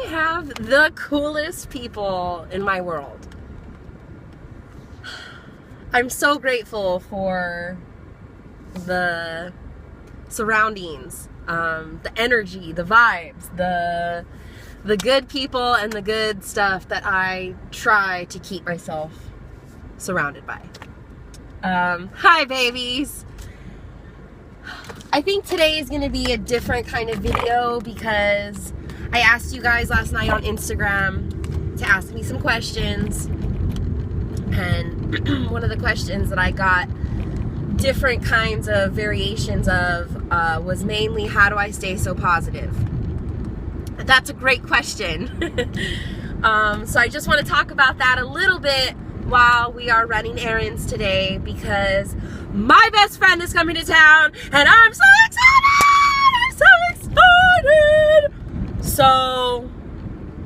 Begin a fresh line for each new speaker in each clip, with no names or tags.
have the coolest people in my world. I'm so grateful for the surroundings, the energy, the vibes, the good people and the good stuff that I try to keep myself surrounded by. Hi babies! I think today is going to be a different kind of video because I asked you guys last night on Instagram to ask me some questions, and one of the questions that I got different kinds of variations of was mainly, how do I stay so positive? That's a great question. So I just want to talk about that a little bit while we are running errands today, because my best friend is coming to town and I'm so excited! So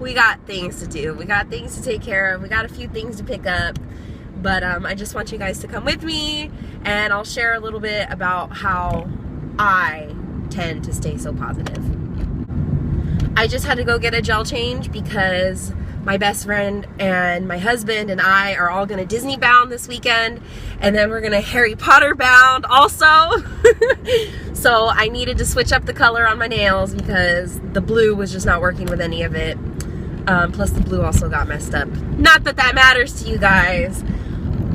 we got things to do. We got things to take care of. We got a few things to pick up. But I just want you guys to come with me, and I'll share a little bit about how I tend to stay so positive. I just had to go get a gel change because my best friend and my husband and I are all going to Disney bound this weekend, and then we're going to Harry Potter bound also. So I needed to switch up the color on my nails because the blue was just not working with any of it. Plus the blue also got messed up. Not that that matters to you guys.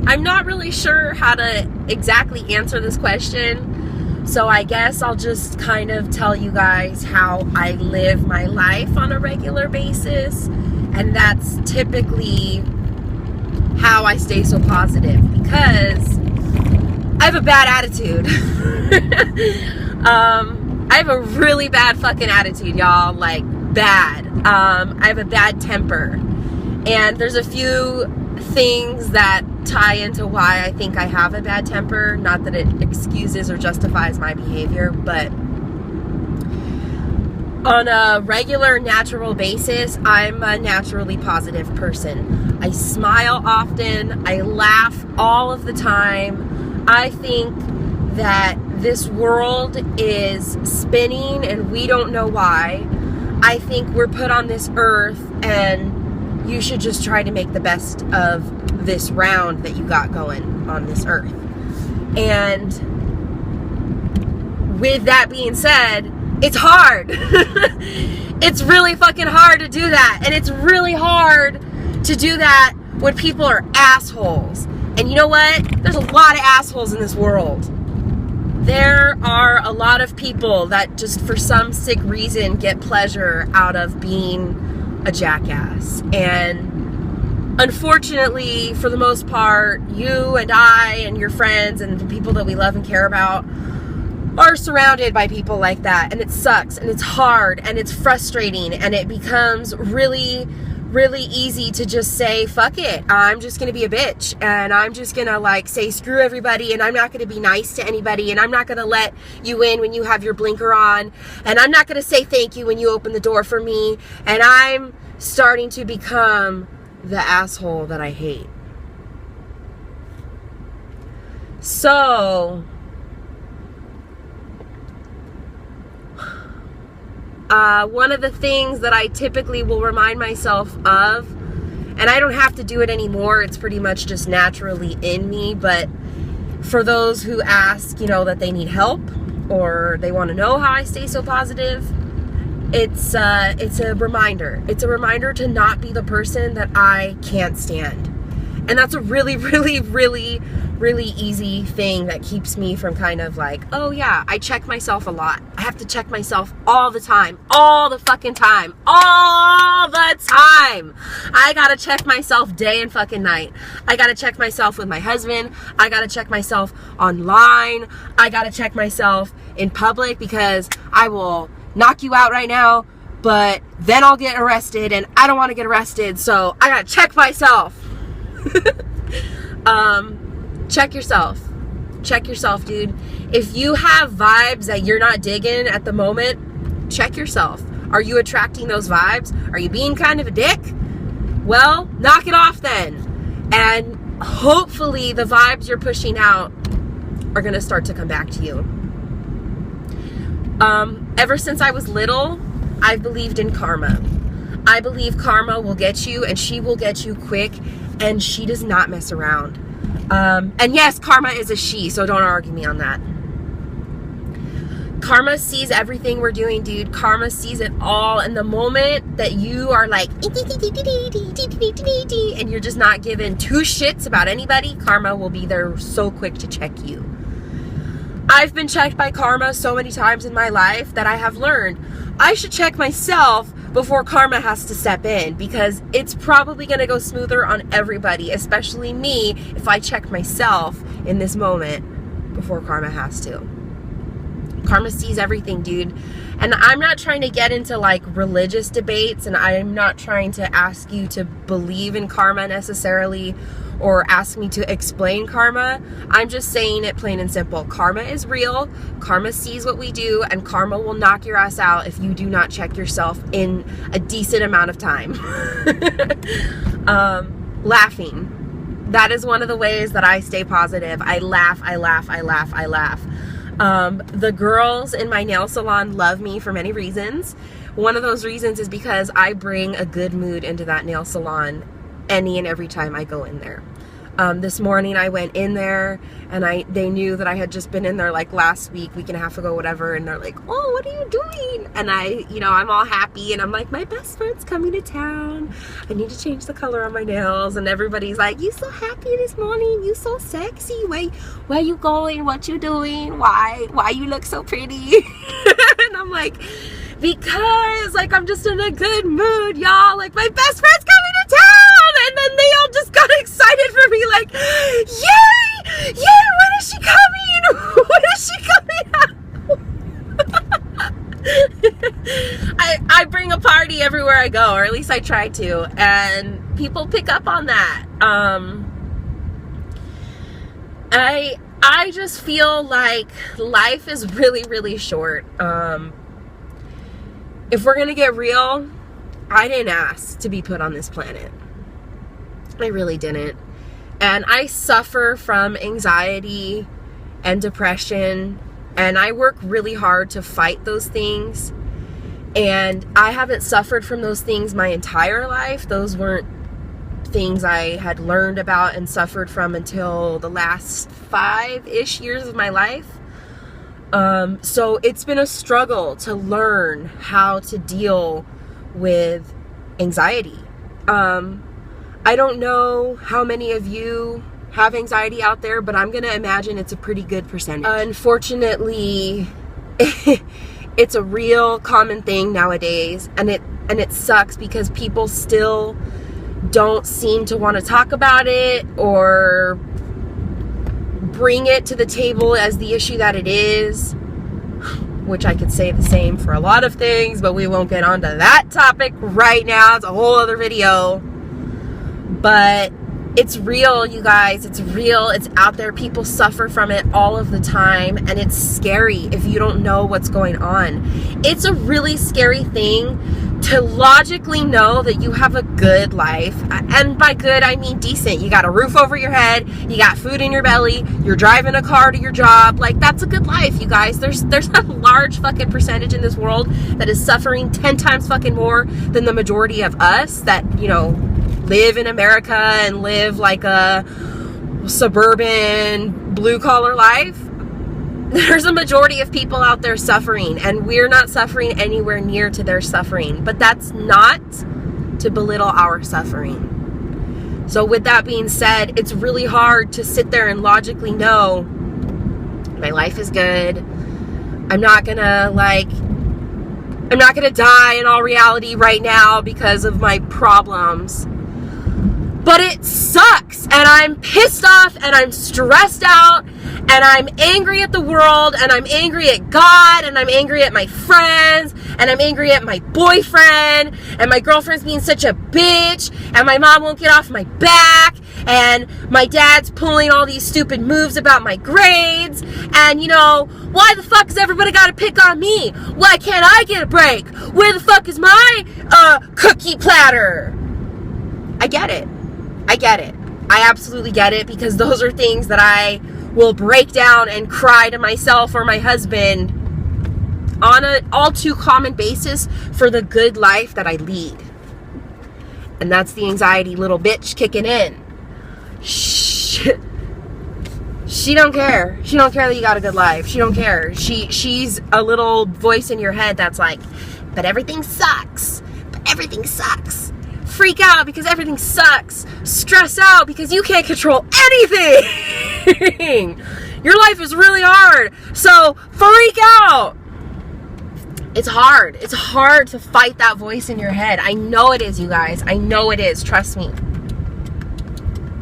I'm not really sure how to exactly answer this question, so I guess I'll just kind of tell you guys how I live my life on a regular basis, and that's typically how I stay so positive, because I have a bad attitude. I have a really bad fucking attitude, y'all, like bad. I have a bad temper, and there's a few things that tie into why I think I have a bad temper. Not that it excuses or justifies my behavior, but on a regular, natural basis, I'm a naturally positive person. I smile often. I laugh all of the time. I think that this world is spinning and we don't know why. I think we're put on this earth and you should just try to make the best of this round that you got going on this earth. And with that being said, it's hard. It's really fucking hard to do that. And it's really hard to do that when people are assholes. And you know what? There's a lot of assholes in this world. There are a lot of people that just for some sick reason get pleasure out of being a jackass. And unfortunately, for the most part, you and I and your friends and the people that we love and care about are surrounded by people like that, and it sucks, and it's hard, and it's frustrating, and it becomes really, really easy to just say, fuck it, I'm just gonna be a bitch, and I'm just gonna like say screw everybody, and I'm not gonna be nice to anybody, and I'm not gonna let you in when you have your blinker on, and I'm not gonna say thank you when you open the door for me, and I'm starting to become the asshole that I hate. So one of the things that I typically will remind myself of, and I don't have to do it anymore, it's pretty much just naturally in me, but for those who ask, you know, that they need help or they want to know how I stay so positive, it's a reminder. It's a reminder to not be the person that I can't stand. And that's a really, really, really, really easy thing that keeps me from kind of like, oh yeah, I check myself a lot. I have to check myself all the time. All the fucking time. All the time. I gotta check myself day and fucking night. I gotta check myself with my husband. I gotta check myself online. I gotta check myself in public, because I will knock you out right now, but then I'll get arrested, and I don't want to get arrested, so I gotta check myself. Check yourself. Check yourself, dude. If you have vibes that you're not digging at the moment, check yourself. Are you attracting those vibes? Are you being kind of a dick? Well, knock it off then. And hopefully the vibes you're pushing out are going to start to come back to you. Ever since I was little, I've believed in karma. I believe karma will get you, and she will get you quick, and she does not mess around. And yes, karma is a she, so don't argue me on that. Karma sees everything we're doing, dude. Karma sees it all. And the moment that you are like, and you're just not giving two shits about anybody, karma will be there so quick to check you. I've been checked by karma so many times in my life that I have learned I should check myself before karma has to step in, because it's probably going to go smoother on everybody, especially me, if I check myself in this moment before karma has to. Karma sees everything, dude. And I'm not trying to get into like religious debates, and I'm not trying to ask you to believe in karma necessarily, or ask me to explain karma. I'm just saying it plain and simple. Karma is real. Karma sees what we do, and karma will knock your ass out if you do not check yourself in a decent amount of time. Laughing. That is one of the ways that I stay positive. I laugh. The girls in my nail salon love me for many reasons. One of those reasons is because I bring a good mood into that nail salon any and every time I go in there. This morning I went in there, and they knew that I had just been in there like last week and a half ago, whatever, and they're like, oh, what are you doing? And I'm all happy, and I'm like, my best friend's coming to town. I need to change the color on my nails. And everybody's like, you so happy this morning, you so sexy, where you going, what you doing, why you look so pretty? And I'm like, because like I'm just in a good mood, y'all. Like, my best friend's coming to town. And then they all just got excited for me, like, yay, when is she coming? When is she coming? I bring a party everywhere I go, or at least I try to, and people pick up on that. I just feel like life is really, really short. If we're gonna get real, I didn't ask to be put on this planet. I really didn't. And I suffer from anxiety and depression, and I work really hard to fight those things. And I haven't suffered from those things my entire life. Those weren't things I had learned about and suffered from until the last 5-ish years of my life. So it's been a struggle to learn how to deal with anxiety. I don't know how many of you have anxiety out there, but I'm going to imagine it's a pretty good percentage. Unfortunately, it's a real common thing nowadays, and it sucks because people still don't seem to want to talk about it or bring it to the table as the issue that it is, which I could say the same for a lot of things, but we won't get onto that topic right now. It's a whole other video. But it's real, you guys. It's real. It's out there. People suffer from it all of the time, and it's scary if you don't know what's going on. It's a really scary thing to logically know that you have a good life. And by good, I mean decent. You got a roof over your head. You got food in your belly. You're driving a car to your job. Like, that's a good life, you guys. There's a large fucking percentage in this world that is suffering 10 times fucking more than the majority of us that, live in America and live like a suburban blue-collar life. There's a majority of people out there suffering, and we're not suffering anywhere near to their suffering. But that's not to belittle our suffering. So with that being said, it's really hard to sit there and logically know my life is good. I'm not gonna die in all reality right now because of my problems. But it sucks, and I'm pissed off, and I'm stressed out, and I'm angry at the world, and I'm angry at God, and I'm angry at my friends, and I'm angry at my boyfriend, and my girlfriend's being such a bitch, and my mom won't get off my back, and my dad's pulling all these stupid moves about my grades, and why the fuck has everybody got to pick on me? Why can't I get a break? Where the fuck is my cookie platter? I get it. I absolutely get it, because those are things that I will break down and cry to myself or my husband on an all too common basis for the good life that I lead. And that's the anxiety little bitch kicking in. She don't care. She don't care that you got a good life. She don't care. She's a little voice in your head that's like, but everything sucks. But everything sucks. Freak out because everything sucks. Stress out because you can't control anything. Your life is really hard. So freak out. It's hard. It's hard to fight that voice in your head. I know it is, you guys. I know it is. Trust me.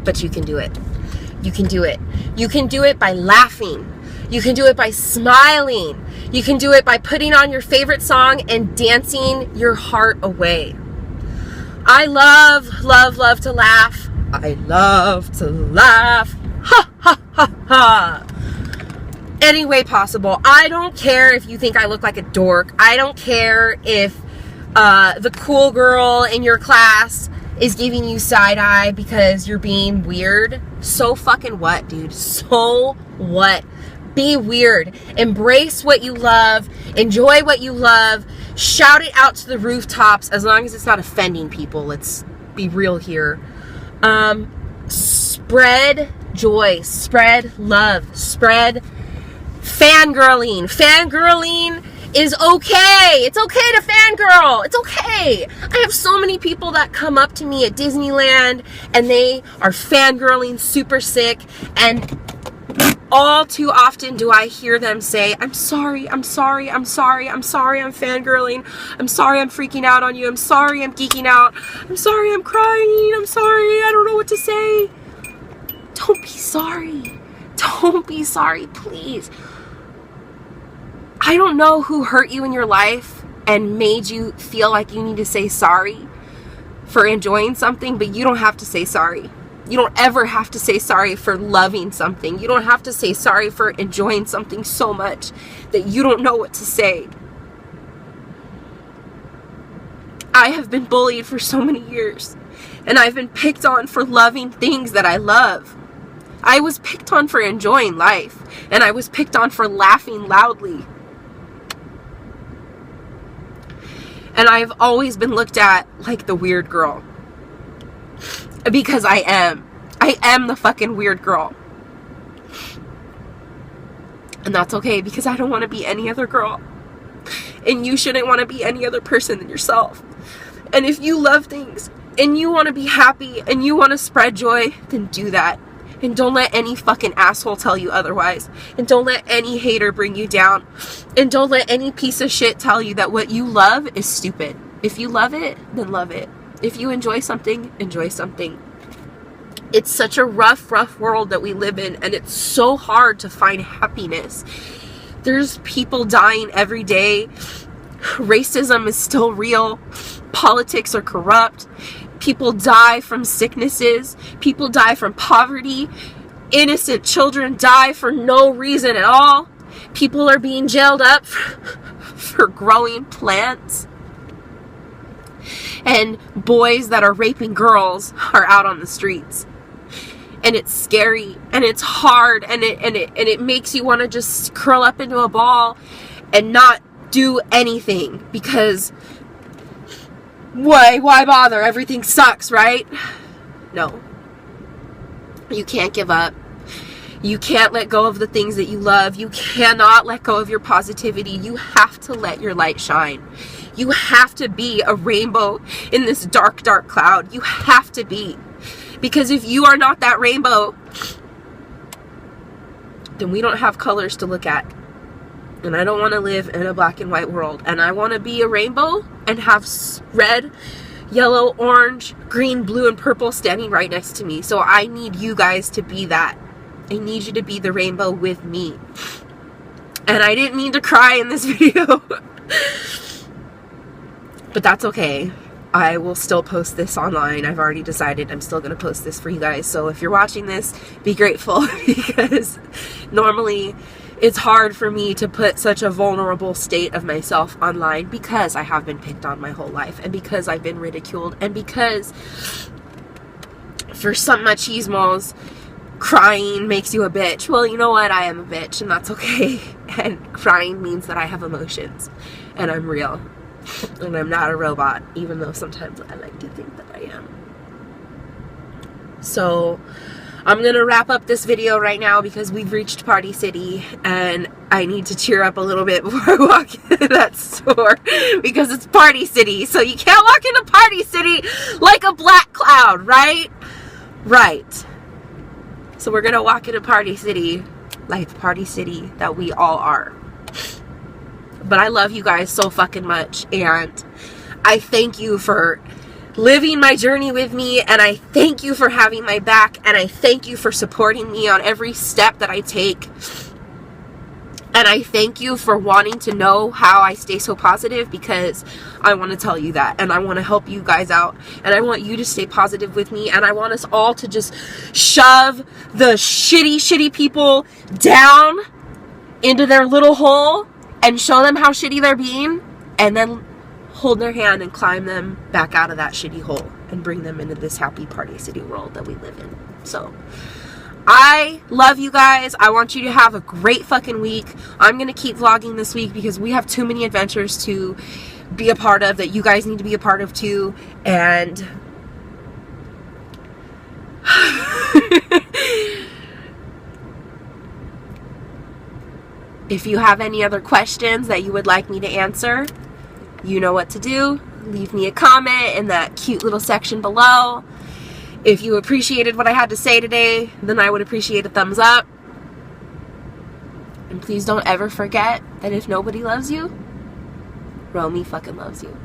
But you can do it. You can do it. You can do it by laughing. You can do it by smiling. You can do it by putting on your favorite song and dancing your heart away. I love to laugh. I love to laugh. Ha, ha, ha, ha. Any way possible. I don't care if you think I look like a dork. I don't care if the cool girl in your class is giving you side eye because you're being weird. So fucking what, dude? So what? Be weird. Embrace what you love. Enjoy what you love. Shout it out to the rooftops as long as it's not offending people. Let's be real here. Spread joy. Spread love. Spread fangirling. Fangirling is okay. It's okay to fangirl. It's okay. I have so many people that come up to me at Disneyland and they are fangirling super sick, and all too often do I hear them say, I'm sorry, I'm sorry, I'm sorry, I'm sorry, I'm fangirling, I'm sorry, I'm freaking out on you, I'm sorry, I'm geeking out, I'm sorry, I'm crying, I'm sorry, I don't know what to say. Don't be sorry. Don't be sorry, please. I don't know who hurt you in your life and made you feel like you need to say sorry for enjoying something, but you don't have to say sorry. You don't ever have to say sorry for loving something. You don't have to say sorry for enjoying something so much that you don't know what to say. I have been bullied for so many years, and I've been picked on for loving things that I love. I was picked on for enjoying life, and I was picked on for laughing loudly. And I've always been looked at like the weird girl. Because I am. I am the fucking weird girl. And that's okay, because I don't want to be any other girl. And you shouldn't want to be any other person than yourself. And if you love things, and you want to be happy, and you want to spread joy, then do that. And don't let any fucking asshole tell you otherwise. And don't let any hater bring you down. And don't let any piece of shit tell you that what you love is stupid. If you love it, then love it. If you enjoy something, enjoy something. It's such a rough world that we live in, and it's so hard to find happiness. There's people dying every day. Racism is still real. Politics are corrupt. People die from sicknesses. People die from poverty. Innocent children die for no reason at all. People are being jailed up for growing plants. And boys that are raping girls are out on the streets. And it's scary, and it's hard, and it makes you want to just curl up into a ball and not do anything, because why bother? Everything sucks, right? No. You can't give up. You can't let go of the things that you love. You cannot let go of your positivity. You have to let your light shine. You have to be a rainbow in this dark cloud. You have to be. Because if you are not that rainbow, then we don't have colors to look at. And I don't want to live in a black and white world. And I want to be a rainbow and have red, yellow, orange, green, blue, and purple standing right next to me. So I need you guys to be that. I need you to be the rainbow with me. And I didn't mean to cry in this video. But that's okay. I will still post this online. I've already decided I'm still going to post this for you guys. So if you're watching this, be grateful, because normally it's hard for me to put such a vulnerable state of myself online, because I have been picked on my whole life, and because I've been ridiculed, and because for some machismos, crying makes you a bitch. Well, you know what? I am a bitch, and that's okay. And crying means that I have emotions, and I'm real. And I'm not a robot, even though sometimes I like to think that I am. So I'm going to wrap up this video right now because we've reached Party City and I need to cheer up a little bit before I walk into that store because it's Party City. So you can't walk into Party City like a black cloud, right? Right. So we're going to walk into Party City like the Party City that we all are. But I love you guys so fucking much, and I thank you for living my journey with me, and I thank you for having my back, and I thank you for supporting me on every step that I take, and I thank you for wanting to know how I stay so positive, because I want to tell you that, and I want to help you guys out, and I want you to stay positive with me, and I want us all to just shove the shitty people down into their little hole and show them how shitty they're being, and then hold their hand and climb them back out of that shitty hole and bring them into this happy Party City world that we live in. So I love you guys. I want you to have a great fucking week. I'm going to keep vlogging this week because we have too many adventures to be a part of that you guys need to be a part of too. And if you have any other questions that you would like me to answer, you know what to do. Leave me a comment in that cute little section below. If you appreciated what I had to say today, then I would appreciate a thumbs up. And please don't ever forget that if nobody loves you, Romy fucking loves you.